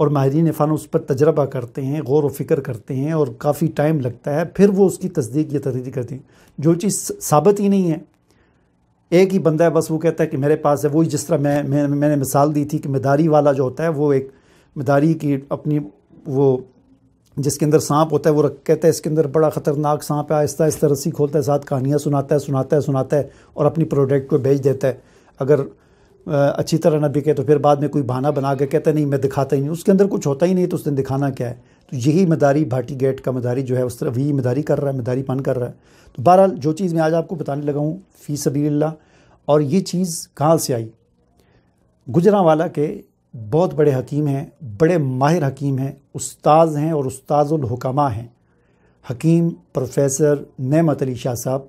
اور ماہرین فن اس پر تجربہ کرتے ہیں، غور و فکر کرتے ہیں اور کافی ٹائم لگتا ہے، پھر وہ اس کی تصدیق یا تردید کرتے ہیں۔ جو چیز ثابت ہی نہیں ہے، ایک ہی بندہ ہے بس وہ کہتا ہے کہ میرے پاس ہے، وہی جس طرح میں نے مثال دی تھی کہ مداری والا جو ہوتا ہے وہ ایک مداری کی اپنی وہ جس کے اندر سانپ ہوتا ہے وہ کہتا ہے اس کے اندر بڑا خطرناک سانپ ہے، آہستہ آہستہ رسی کھولتا ہے، ساتھ کہانیاں سناتا ہے اور اپنی پروڈکٹ کو بیچ دیتا ہے۔ اگر اچھی طرح نہ بکے تو پھر بعد میں کوئی بہانہ بنا کے کہتا ہے نہیں میں دکھاتا ہی نہیں، اس کے اندر کچھ ہوتا ہی نہیں تو اس نے دکھانا کیا ہے۔ تو یہی مداری بھاٹی گیٹ کا مداری جو ہے اس طرح وہی مداری کر رہا ہے، مداری پن کر رہا ہے۔ تو بہرحال جو چیز میں آج آپ کو بتانے لگا ہوں فی سبیل اللہ، اور یہ چیز کہاں سے آئی؟ گجرانوالہ کے بہت بڑے حکیم ہیں، بڑے ماہر حکیم ہیں، استاذ ہیں اور استاذ الحکماء ہیں، حکیم پروفیسر نعمت علی شاہ صاحب،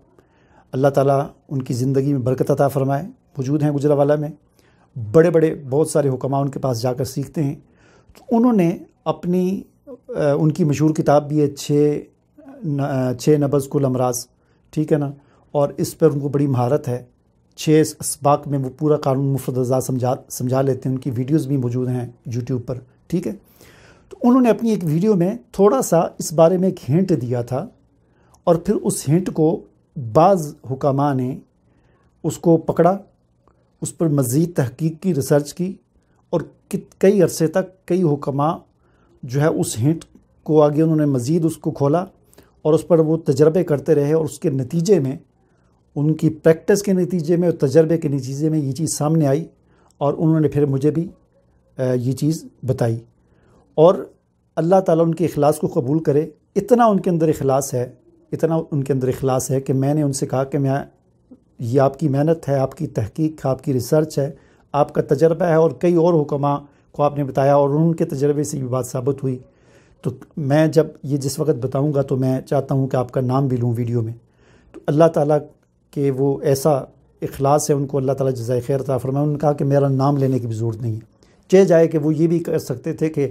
اللہ تعالیٰ ان کی زندگی میں برکت عطا فرمائے، موجود ہیں گجرانوالہ میں۔ بڑے بڑے بہت سارے حکماء ان کے پاس جا کر سیکھتے ہیں۔ تو انہوں نے ان کی مشہور کتاب بھی ہے چھ نبض کل امراض، ٹھیک ہے نا، اور اس پر ان کو بڑی مہارت ہے۔ 6 اسباق میں وہ پورا قانون مفرد اجزاء سمجھا لیتے ہیں، ان کی ویڈیوز بھی موجود ہیں یوٹیوب پر، ٹھیک ہے۔ تو انہوں نے اپنی ایک ویڈیو میں تھوڑا سا اس بارے میں ایک ہنٹ دیا تھا، اور پھر اس ہنٹ کو بعض حکماء نے اس کو پکڑا، اس پر مزید تحقیق کی، ریسرچ کی، اور کئی عرصے تک کئی حکماء جو ہے اس ہنٹ کو آگے انہوں نے مزید اس کو کھولا اور اس پر وہ تجربے کرتے رہے، اور اس کے نتیجے میں ان کی پریکٹس کے نتیجے میں اور تجربے کے نتیجے میں یہ چیز سامنے آئی، اور انہوں نے پھر مجھے بھی یہ چیز بتائی۔ اور اللہ تعالیٰ ان کے اخلاص کو قبول کرے۔ اتنا ان کے اندر اخلاص ہے کہ میں نے ان سے کہا کہ یہ آپ کی محنت ہے، آپ کی تحقیق، آپ کی ریسرچ ہے، آپ کا تجربہ ہے، اور کئی اور حکماء کو آپ نے بتایا اور ان کے تجربے سے یہ بات ثابت ہوئی۔ تو میں جب یہ جس وقت بتاؤں گا تو میں چاہتا ہوں کہ آپ کا نام بھی لوں ویڈیو میں۔ تو اللہ تعالیٰ کہ وہ ایسا اخلاص ہے، ان کو اللہ تعالیٰ جزائے خیر عطا فرمائے۔ انہوں نے کہا کہ میرا نام لینے کی بھی ضرورت نہیں ہے، چہ جائے کہ وہ یہ بھی کر سکتے تھے کہ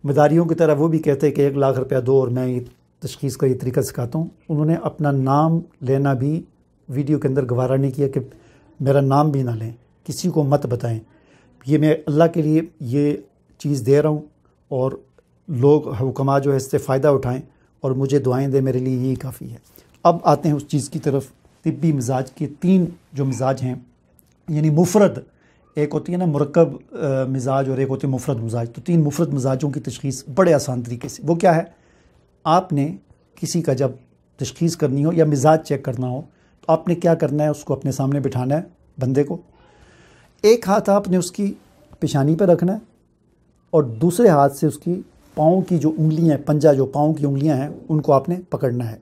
مداریوں کی طرح وہ بھی کہتے کہ 1 لاکھ روپیہ دو اور میں یہ تشخیص کا یہ طریقہ سکھاتا ہوں۔ انہوں نے اپنا نام لینا بھی ویڈیو کے اندر گوارا نہیں کیا کہ میرا نام بھی نہ لیں، کسی کو مت بتائیں، یہ میں اللہ کے لیے یہ چیز دے رہا ہوں، اور لوگ حکماء جو ہے اس سے فائدہ اٹھائیں اور مجھے دعائیں دیں، میرے لیے یہی کافی ہے۔ اب آتے ہیں اس چیز کی طرف، طبی مزاج کے 3 جو مزاج ہیں، یعنی مفرد، ایک ہوتی ہے نا مرکب مزاج اور ایک ہوتی ہے مفرد مزاج، تو 3 مفرد مزاجوں کی تشخیص بڑے آسان طریقے سے۔ وہ کیا ہے؟ آپ نے کسی کا جب تشخیص کرنی ہو یا مزاج چیک کرنا ہو تو آپ نے کیا کرنا ہے؟ اس کو اپنے سامنے بٹھانا ہے، بندے کو، ایک ہاتھ آپ نے اس کی پیشانی پہ رکھنا ہے اور دوسرے ہاتھ سے اس کی پاؤں کی جو انگلیاں ہیں، پنجہ جو پاؤں کی انگلیاں ہیں، ان کو آپ نے پکڑنا ہے۔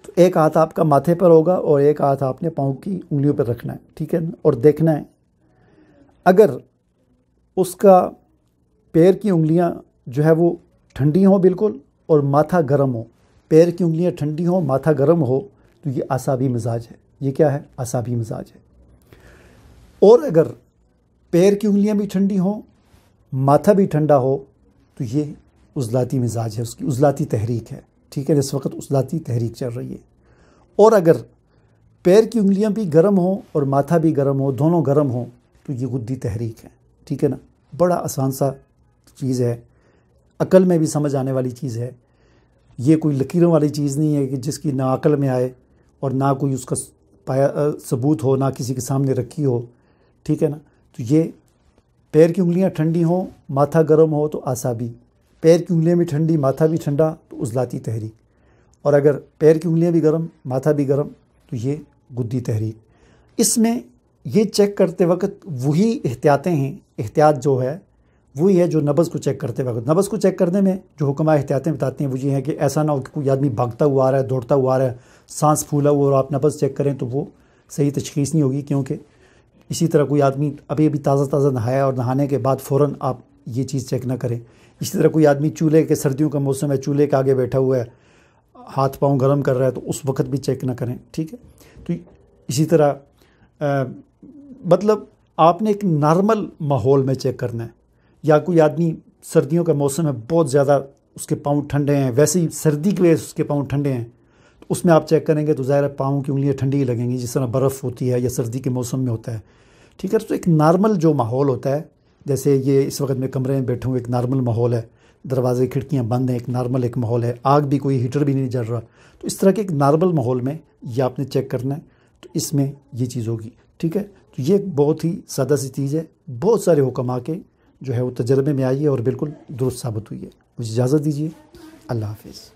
تو ایک ہاتھ آپ کا ماتھے پر ہوگا اور ایک ہاتھ آپ نے پاؤں کی انگلیوں پر رکھنا ہے، ٹھیک ہے، اور دیکھنا ہے اگر اس کا پیر کی انگلیاں جو ہے وہ ٹھنڈی ہوں بالکل اور ماتھا گرم ہو، پیر کی انگلیاں ٹھنڈی ہوں، ماتھا گرم ہو، تو یہ اعصابی مزاج ہے۔ یہ کیا ہے؟ اعصابی مزاج ہے۔ اور اگر پیر کی انگلیاں بھی ٹھنڈی ہوں، ماتھا بھی ٹھنڈا ہو، تو یہ عضلاتی مزاج ہے، اس کی عضلاتی تحریک ہے، ٹھیک ہے، اس وقت عضلاتی تحریک چل رہی ہے۔ اور اگر پیر کی انگلیاں بھی گرم ہوں اور ماتھا بھی گرم ہو، دونوں گرم ہوں، تو یہ غدی تحریک ہے، ٹھیک ہے نا۔ بڑا آسان سا چیز ہے، عقل میں بھی سمجھ آنے والی چیز ہے، یہ کوئی لکیروں والی چیز نہیں ہے کہ جس کی نہ عقل میں آئے اور نہ کوئی اس کا ثبوت ہو، نہ کسی کے سامنے رکھی ہو، ٹھیک ہے نا۔ تو یہ پیر کی انگلیاں ٹھنڈی ہوں، ماتھا گرم ہو تو اعصابی، پیر کی انگلیاں بھی ٹھنڈی، ماتھا بھی ٹھنڈا تو عضلاتی تحریک، اور اگر پیر کی انگلیاں بھی گرم، ماتھا بھی گرم، تو یہ غدی تحریک۔ اس میں یہ چیک کرتے وقت وہی احتیاطیں ہیں، احتیاط جو ہے وہی ہے جو نبض کو چیک کرتے وقت۔ نبض کو چیک کرنے میں جو حکماء احتیاطیں بتاتے ہیں وہ یہ ہے کہ ایسا نہ ہو کہ کوئی آدمی بھاگتا ہوا آ رہا ہے، دوڑتا ہوا آ رہا ہے، سانس پھولا ہوا، اور آپ نبض چیک کریں تو وہ صحیح تشخیص نہیں ہوگی، کیونکہ اسی طرح کوئی آدمی ابھی تازہ نہایا اور نہانے کے بعد فوراً آپ یہ چیز چیک نہ کریں۔ اسی طرح کوئی آدمی چولہے کے، سردیوں کا موسم ہے، چولہے کے آگے بیٹھا ہوا ہے، ہاتھ پاؤں گرم کر رہا ہے، تو اس وقت بھی چیک نہ کریں، ٹھیک ہے۔ تو اسی طرح مطلب آپ نے ایک نارمل ماحول میں چیک کرنا ہے، یا کوئی آدمی سردیوں کا موسم ہے، بہت زیادہ اس کے پاؤں ٹھنڈے ہیں، ویسے ہی سردی کی وجہ سے اس کے پاؤں ٹھنڈے ہیں، تو اس میں آپ چیک کریں گے تو ظاہر ہے پاؤں کی انگلیاں ٹھنڈی ہی لگیں گی، جس طرح برف ہوتی ہے یا سردی کے موسم میں ہوتا ہے، ٹھیک ہے۔ تو ایک نارمل جو ماحول ہوتا ہے جیسے یہ اس وقت میں کمرے میں بیٹھا ہوں، ایک نارمل ماحول ہے، دروازے کھڑکیاں بند ہیں، ایک نارمل ایک ماحول ہے، آگ بھی کوئی ہیٹر بھی نہیں جل رہا، تو اس طرح کے ایک نارمل ماحول میں یہ آپ نے چیک کرنا ہے، تو اس میں یہ چیز ہوگی، ٹھیک ہے۔ تو یہ ایک بہت ہی سادہ سی چیز ہے، بہت سارے حکم آ کے جو ہے وہ تجربے میں آئی ہے اور بالکل درست ثابت ہوئی ہے۔ مجھے اجازت دیجیے، اللہ حافظ۔